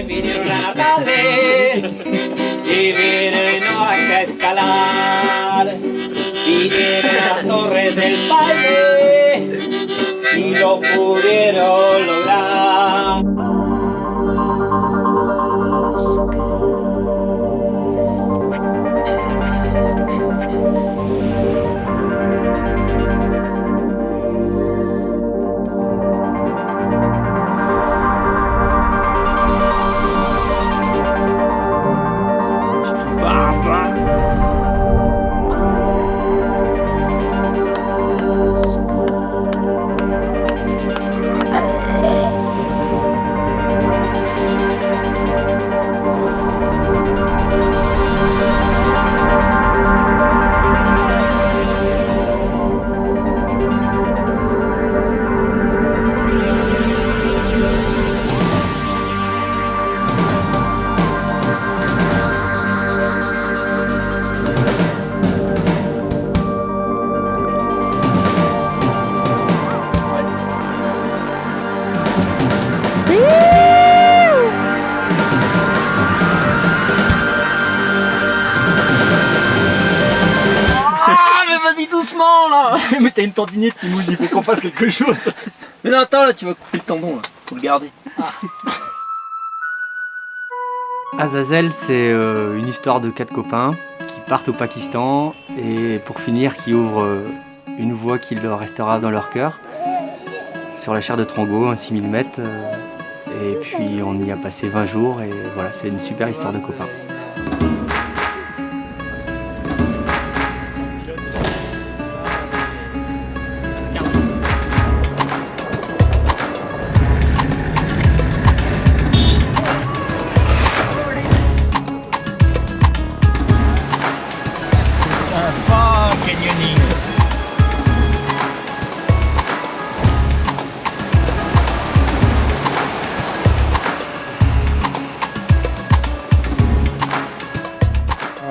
vinieron a la tarde y vinieron a escalar. Vinieron a la torre del baile y lo pudieron lograr. Doucement là. Mais t'as une tendinite qui mousse, il faut qu'on fasse quelque chose. Mais non attends là, tu vas couper le tendon là, faut le garder. Azazel, c'est une histoire de 4 copains qui partent au Pakistan et pour finir qui ouvrent une voie qui leur restera dans leur cœur sur la chaire de Trango, un 6000 mètres. Et puis on y a passé 20 jours et voilà, c'est une super histoire de copains.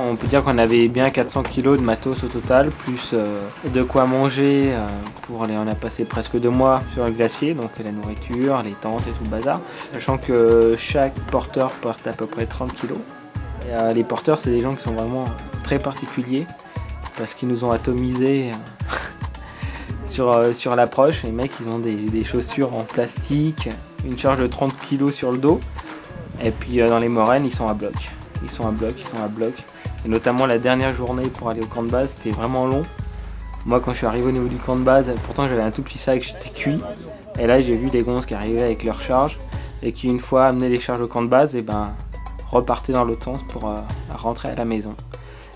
On peut dire qu'on avait bien 400 kg de matos au total, plus de quoi manger pour aller. On a passé presque 2 mois sur le glacier, donc la nourriture, les tentes et tout le bazar. Sachant que chaque porteur porte à peu près 30 kg. Et, les porteurs, c'est des gens qui sont vraiment très particuliers parce qu'ils nous ont atomisés sur l'approche. Les mecs, ils ont des chaussures en plastique, une charge de 30 kg sur le dos. Et puis dans les moraines, ils sont à bloc. Ils sont à bloc. Et notamment la dernière journée pour aller au camp de base, c'était vraiment long. Moi quand je suis arrivé au niveau du camp de base, pourtant j'avais un tout petit sac, j'étais cuit. Et là j'ai vu des gonzes qui arrivaient avec leurs charges et qui une fois amenaient les charges au camp de base, et ben repartaient dans l'autre sens pour rentrer à la maison.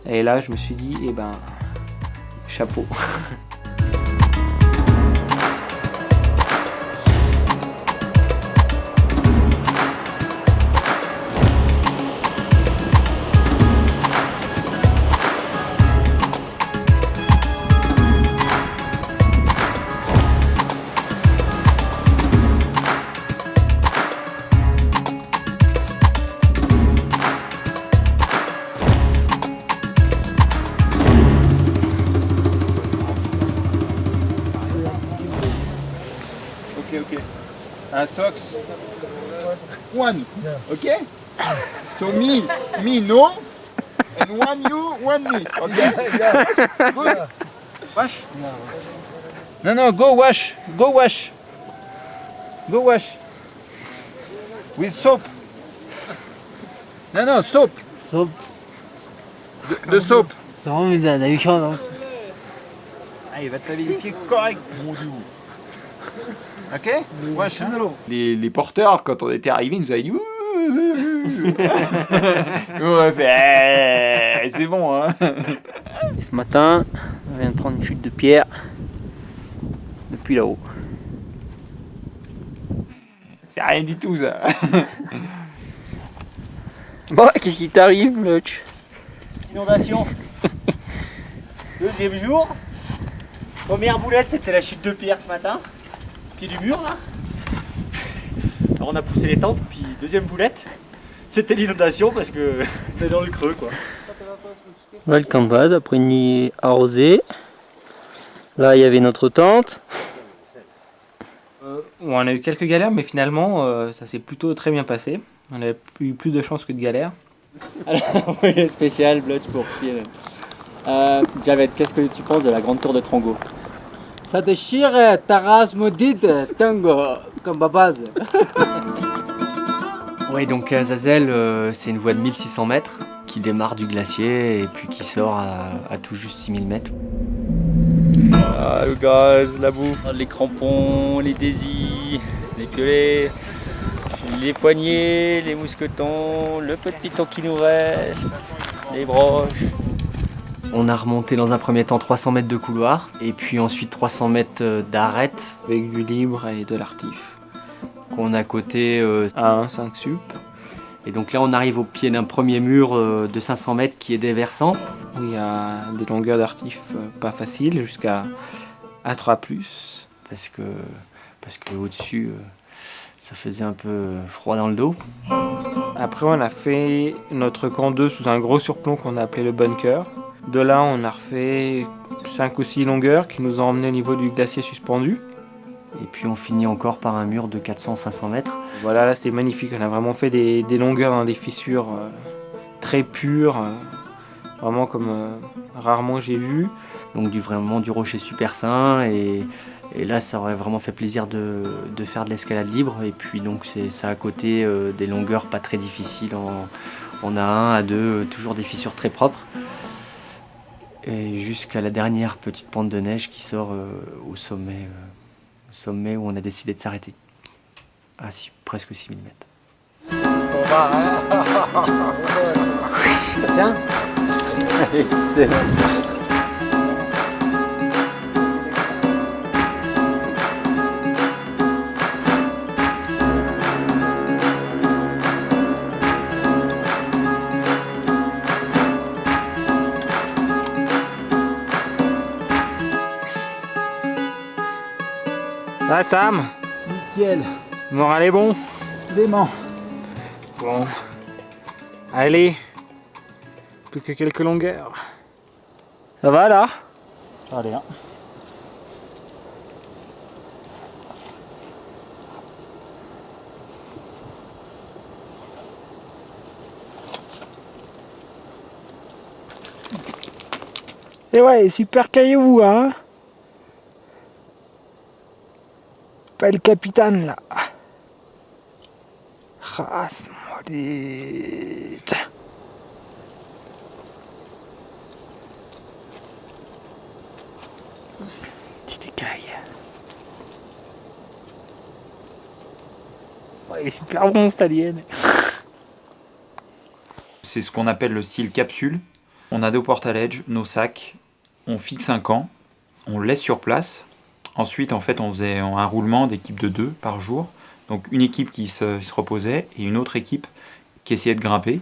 Et là je me suis dit, et ben chapeau. Okay. Socks. One. Okay? So me no, and one you, one me. Okay? Good. Wash. No, go wash. Go wash. Go wash. With soap. No, soap. Soap. The soap. C'est vraiment une addiction, non? Ah, il va te laver les pieds correct, mon dieu. Ok? Wash, hein? Les porteurs, quand on était arrivés, ils nous avaient dit ouh. On a fait c'est bon, hein. Et ce matin, on vient de prendre une chute de pierre depuis là-haut. C'est rien du tout, ça. Bon, qu'est-ce qui t'arrive, Lutch? Inondation. Deuxième jour. Première boulette, c'était la chute de pierre ce matin. Pied du mur, là. Alors on a poussé les tentes, puis deuxième boulette, c'était l'inondation parce que on est dans le creux, quoi. Voilà le camp de base, après une nuit arrosée. Là, il y avait notre tente. On a eu quelques galères, mais finalement, ça s'est plutôt très bien passé. On a eu plus de chance que de galère. Alors, oui, spécial, Blotch pour Chine. Javed, qu'est-ce que tu penses de la grande tour de Trongo? Ça déchire Taras maudite, Tango, comme Babaz. Oui, donc Azazel, c'est une voie de 1600 mètres qui démarre du glacier et puis qui sort à tout juste 6000 mètres. Ah, le gaz, la bouffe, les crampons, les daisies, les piolets, les poignets, les mousquetons, le peu de piton qui nous reste, les broches. On a remonté dans un premier temps 300 mètres de couloir et puis ensuite 300 mètres d'arête Avec du libre et de l'artif. qu'on a coté À 1,5 sup. et donc là on arrive au pied d'un premier mur de 500 mètres qui est déversant. Où il y a des longueurs d'artif pas faciles jusqu'à A3+. Parce que au-dessus ça faisait un peu froid dans le dos. Après, on a fait notre camp 2 sous un gros surplomb qu'on a appelé le bunker. De là, on a refait 5 ou 6 longueurs qui nous ont emmenés au niveau du glacier suspendu. Et puis on finit encore par un mur de 400-500 mètres. Voilà, là c'était magnifique. On a vraiment fait des longueurs dans des fissures très pures, vraiment comme rarement j'ai vu. Donc vraiment du rocher super sain et là ça aurait vraiment fait plaisir de faire de l'escalade libre. Et puis donc c'est ça à côté des longueurs pas très difficiles en A1, A2, toujours des fissures très propres. Et jusqu'à la dernière petite pente de neige qui sort au sommet où on a décidé de s'arrêter. À presque 6000 mètres. Tiens. Excellent. Ah Sam, Nickel, le moral est bon? dément. Bon. Allez. Plus que quelques longueurs. Ça va là? Allez, hein. Et ouais, super caillou, hein. Pas le capitaine là. Race maudite. Petite écaille. Ouais, il est super bon cet alien. C'est ce qu'on appelle le style capsule. On a 2 porte-à-ledge, nos sacs, on fixe un camp, on le laisse sur place. Ensuite, en fait, on faisait un roulement d'équipe de 2 par jour. Donc une équipe qui se reposait et une autre équipe qui essayait de grimper.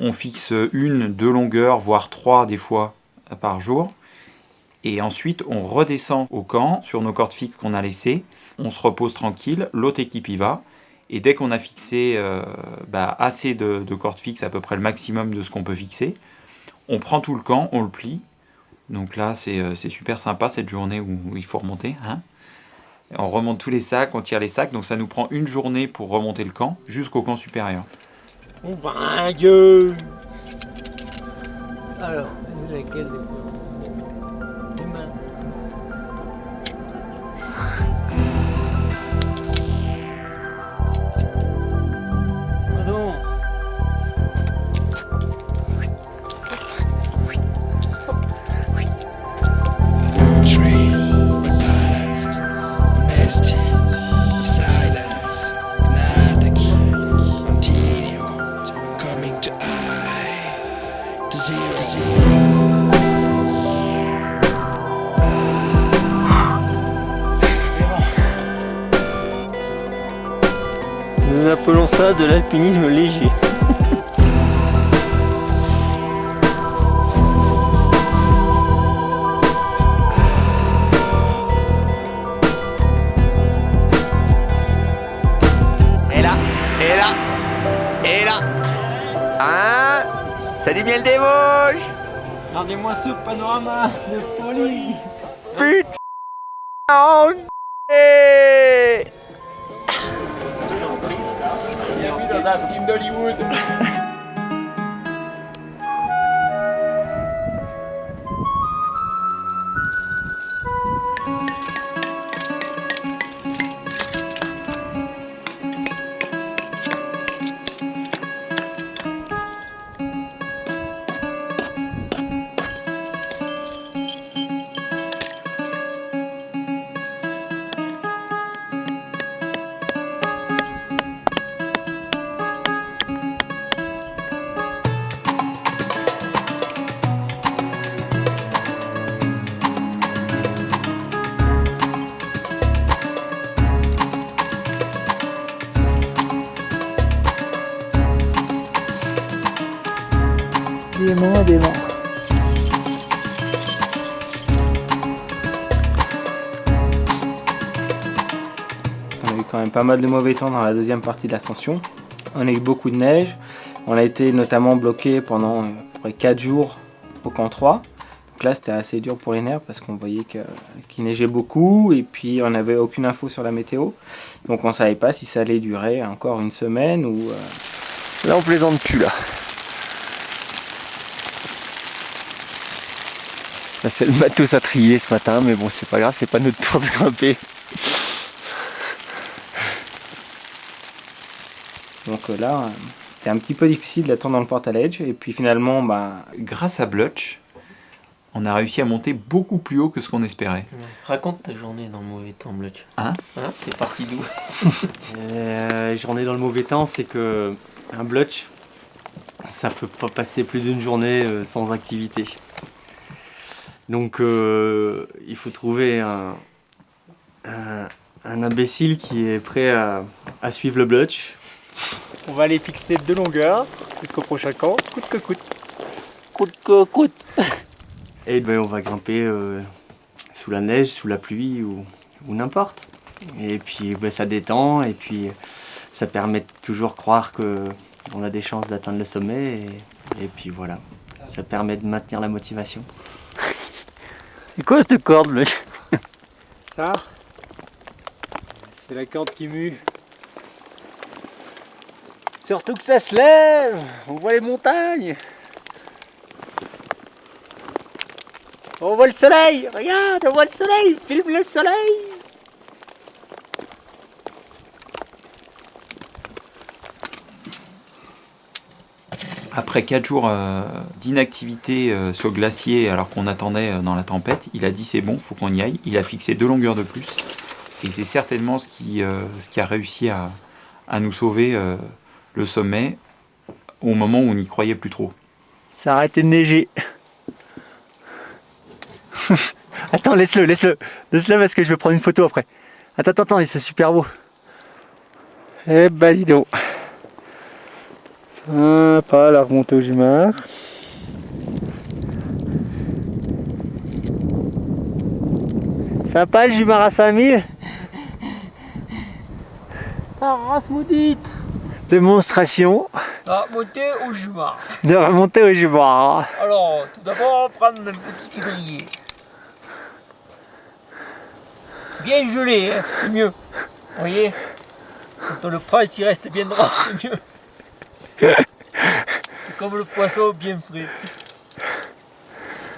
On fixe 1, 2 longueurs, voire 3 des fois par jour. Et ensuite, on redescend au camp sur nos cordes fixes qu'on a laissées. On se repose tranquille, l'autre équipe y va. Et dès qu'on a fixé assez de cordes fixes, à peu près le maximum de ce qu'on peut fixer, on prend tout le camp, on le plie. Donc là, c'est super sympa cette journée où il faut remonter. Hein, on remonte tous les sacs, on tire les sacs. Donc ça nous prend une journée pour remonter le camp jusqu'au camp supérieur. On va Dieu. Alors, laquelle des mains. Pardon. Poetry, balanced, nasty, silence, gnarly, continued, coming to eye, to zero. Nous appelons ça de l'alpinisme léger. Et là, hein? Salut miel des Vosges! Regardez-moi ce panorama de folie. Putain! Enculé! un film d'Hollywood. Dément. On a eu quand même pas mal de mauvais temps dans la deuxième partie de l'ascension. On a eu beaucoup de neige. On a été notamment bloqué pendant à peu près 4 jours au camp 3. Donc là, c'était assez dur pour les nerfs parce qu'on voyait qu'il neigeait beaucoup et puis on n'avait aucune info sur la météo. Donc on ne savait pas si ça allait durer encore une semaine ou... Là, on plaisante plus, là. Là, c'est le matos à trier ce matin, mais bon, c'est pas grave, c'est pas notre tour de grimper. Donc là, c'était un petit peu difficile d'attendre dans le portaledge. Et puis finalement, Grâce à Blutch, on a réussi à monter beaucoup plus haut que ce qu'on espérait. Raconte ta journée dans le mauvais temps, Blutch. Hein T'es parti d'où? Journée dans le mauvais temps, c'est que un Blutch, ça peut pas passer plus d'une journée sans activité. Donc il faut trouver un imbécile qui est prêt à suivre le Blutch. On va aller fixer 2 longueurs jusqu'au prochain camp, coûte que coûte. Coûte que coûte. Et ben on va grimper sous la neige, sous la pluie ou n'importe. Et puis ça détend et puis ça permet de toujours croire qu'on a des chances d'atteindre le sommet et puis voilà. Ça permet de maintenir la motivation. C'est quoi cette corde là? Ça, c'est la corde qui mue. Surtout que ça se lève, on voit les montagnes. On voit le soleil, regarde, on voit le soleil, filme le soleil. Après 4 jours d'inactivité sur le glacier alors qu'on attendait dans la tempête, il a dit c'est bon, faut qu'on y aille. Il a fixé 2 longueurs de plus. Et c'est certainement ce qui a réussi à nous sauver le sommet au moment où on n'y croyait plus trop. Ça a arrêté de neiger. Attends, laisse-le parce que je vais prendre une photo après. Attends, c'est super beau. Eh ben dis donc. Sympa la remontée au Jumar. Sympa le Jumar à 5000. Ah, race maudite. Démonstration Monter au Jumar. de remonter au Jumar. Alors, tout d'abord, on va prendre un petit quadrillé. Bien gelé, hein, c'est mieux. Vous voyez? Quand on le prend, s'il reste bien droit, c'est mieux. C'est comme le poisson bien frais.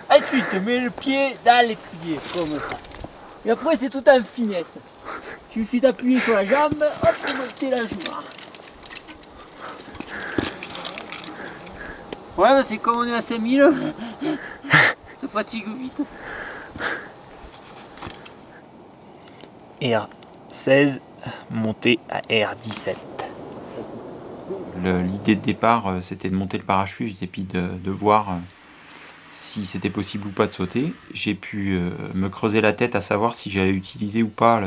Ensuite, mets le pied dans l'étrier, comme ça. Et après, c'est tout en finesse. Il suffit d'appuyer sur la jambe, hop, et monter la Jumar. Ouais, bah c'est comme on est à 5000, ça fatigue vite. R16, monté à R17. L'idée de départ, c'était de monter le parachute et puis de voir si c'était possible ou pas de sauter. J'ai pu me creuser la tête à savoir si j'allais utiliser ou pas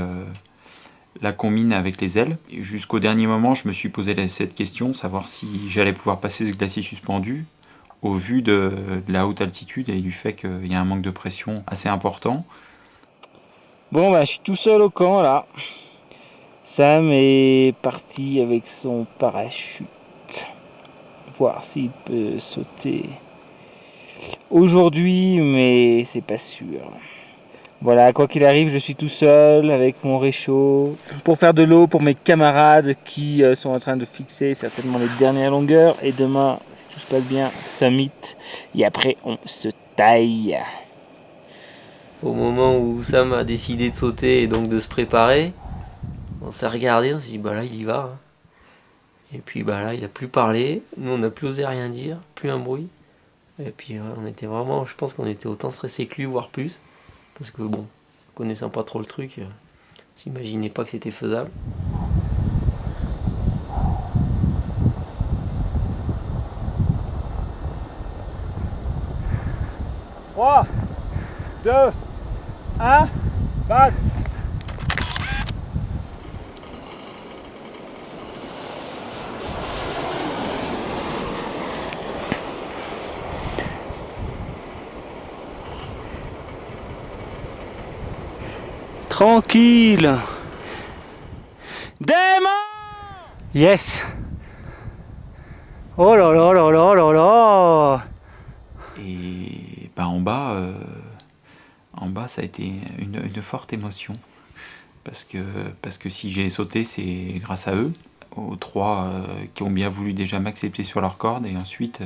la combine avec les ailes. Jusqu'au dernier moment, je me suis posé cette question, savoir si j'allais pouvoir passer ce glacier suspendu au vu de la haute altitude et du fait qu'il y a un manque de pression assez important. Bon, bah, je suis tout seul au camp là. Sam est parti avec son parachute. Voir s'il peut sauter aujourd'hui, mais c'est pas sûr. Voilà, quoi qu'il arrive, je suis tout seul avec mon réchaud pour faire de l'eau pour mes camarades qui sont en train de fixer certainement les dernières longueurs. Et demain, si tout se passe bien, summit. Et après, on se taille. Au moment où Sam a décidé de sauter et donc de se préparer, on s'est regardé, on s'est dit bah là il y va. Hein. Et puis bah là il a plus parlé, nous on n'a plus osé rien dire, plus un bruit. Et puis on était vraiment, je pense qu'on était autant stressés que lui, voire plus. Parce que bon, connaissant pas trop le truc, on s'imaginait pas que c'était faisable. Trois, 2, 1, back. Tranquille. Démon. Yes. Oh là là là là là là. Et bah, en bas, ça a été une forte émotion. Parce que si j'ai sauté, c'est grâce à eux, aux trois qui ont bien voulu déjà m'accepter sur leur corde et ensuite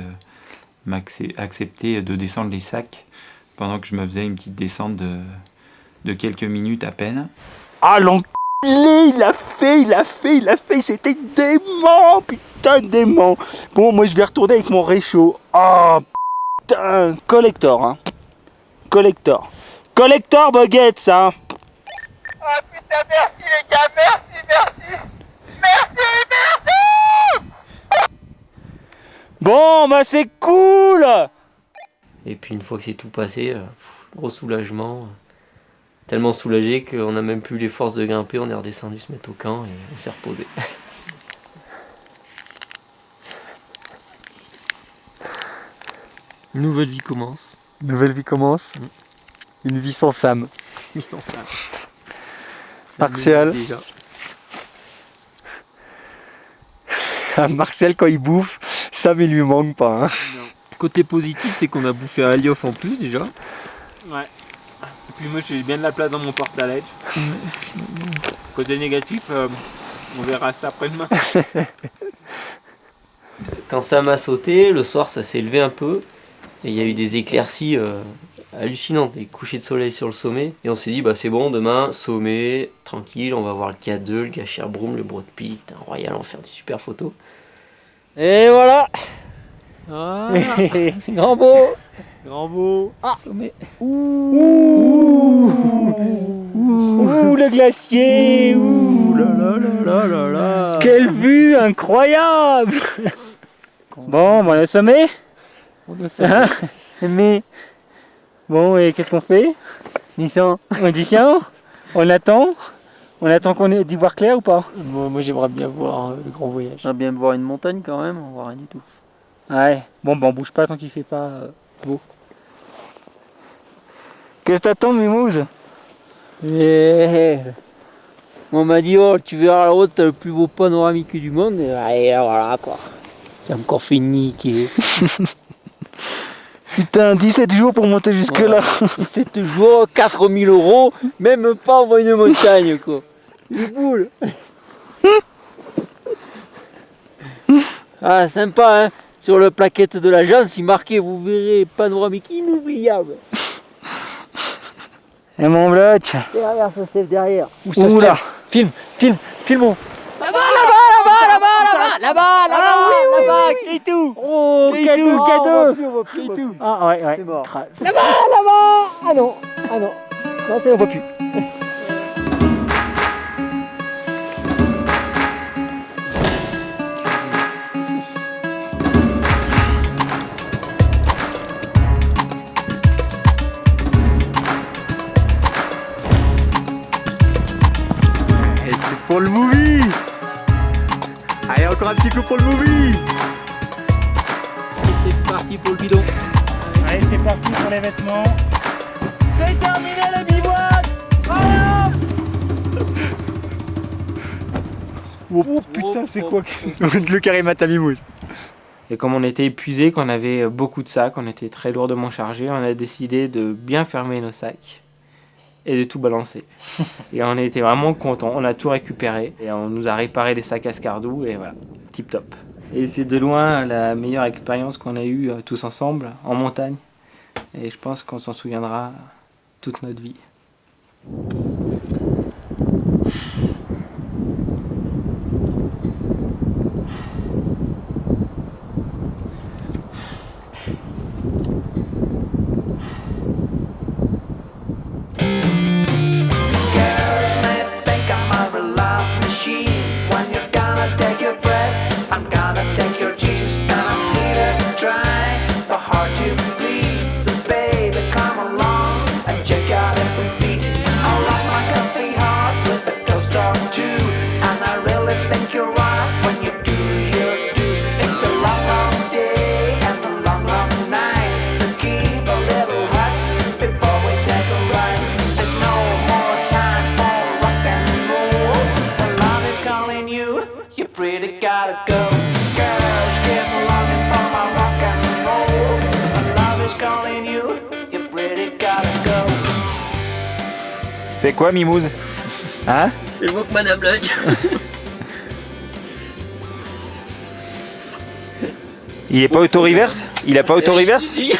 accepter de descendre les sacs pendant que je me faisais une petite descente de quelques minutes à peine. Ah l'enculé, il a fait, c'était dément, putain dément. Bon, moi je vais retourner avec mon réchaud. Ah putain, collector, hein. Collector buggets, hein. Ah putain, merci les gars, merci. Bon, bah c'est cool. Et puis une fois que c'est tout passé, gros soulagement. Tellement soulagé qu'on n'a même plus les forces de grimper, on est redescendu se mettre au camp et on s'est reposé. Nouvelle vie commence. Nouvelle vie commence. Une vie sans Sam. Ils sont ça. Martial. Déjà. Martial, quand il bouffe, Sam il lui manque pas. Hein. Côté positif, c'est qu'on a bouffé à Aliof en plus déjà. Ouais. Et puis moi j'ai bien de la place dans mon porte-à-ledge. Côté négatif, on verra ça après-demain. Quand Sam a sauté, le soir ça s'est levé un peu. Et il y a eu des éclaircies hallucinantes, des couchers de soleil sur le sommet. Et on s'est dit, bah c'est bon, demain, sommet, tranquille, on va voir le K2, le Gasherbrum, le Broad Peak, un royal, on va faire des super photos. Et voilà. Grand beau. Ah. Sommet. Ouh, le glacier. Ouh là là là là là. Quelle vue incroyable. Bon, on est au sommet. Hein. Mais bon, et qu'est-ce qu'on fait? On dit tiens, on attend qu'on ait d'y voir clair ou pas? Moi j'aimerais bien voir le grand voyage. J'aimerais bien voir une montagne quand même, on voit rien du tout. Ouais, bon on bouge pas tant qu'il fait pas beau. Qu'est-ce que t'attends, Mimouz? On m'a dit, oh, tu verras la route, t'as le plus beau panoramique du monde. Et voilà quoi. C'est encore fait niquer. Putain, 17 jours pour monter jusque là. 17 jours, 4000 €, même pas en voie une montagne quoi. Les boules. Ah, sympa hein. Sur la plaquette de l'agence, il marquait, vous verrez, panoramique inoubliable. Et mon bloc. Derrière, ça se lève derrière. Où ça se lève? Filmons. Là-bas, K2. Oh, K2. Ah ouais, C'est mort. Là-bas. Ah non. Non, ça on voit plus. Et c'est pour le movie. Allez, encore un petit coup pour le movie. Et c'est parti pour le bidon. Allez, c'est parti pour les vêtements. C'est terminé le bivouac. Voilà. Oh putain, c'est quoi Le carré Mimouz. Et comme on était épuisé, qu'on avait beaucoup de sacs, on était très lourdement chargés, on a décidé de bien fermer nos sacs et de tout balancer. Et on était vraiment contents, on a tout récupéré et on nous a réparé les sacs à Scardou et voilà, tip top. Et c'est de loin la meilleure expérience qu'on a eue tous ensemble en montagne et je pense qu'on s'en souviendra toute notre vie. Fais quoi, Mimouze? Hein? C'est moi que Madame Bloch. Il est pas auto-reverse? Il a pas auto-reverse? Si.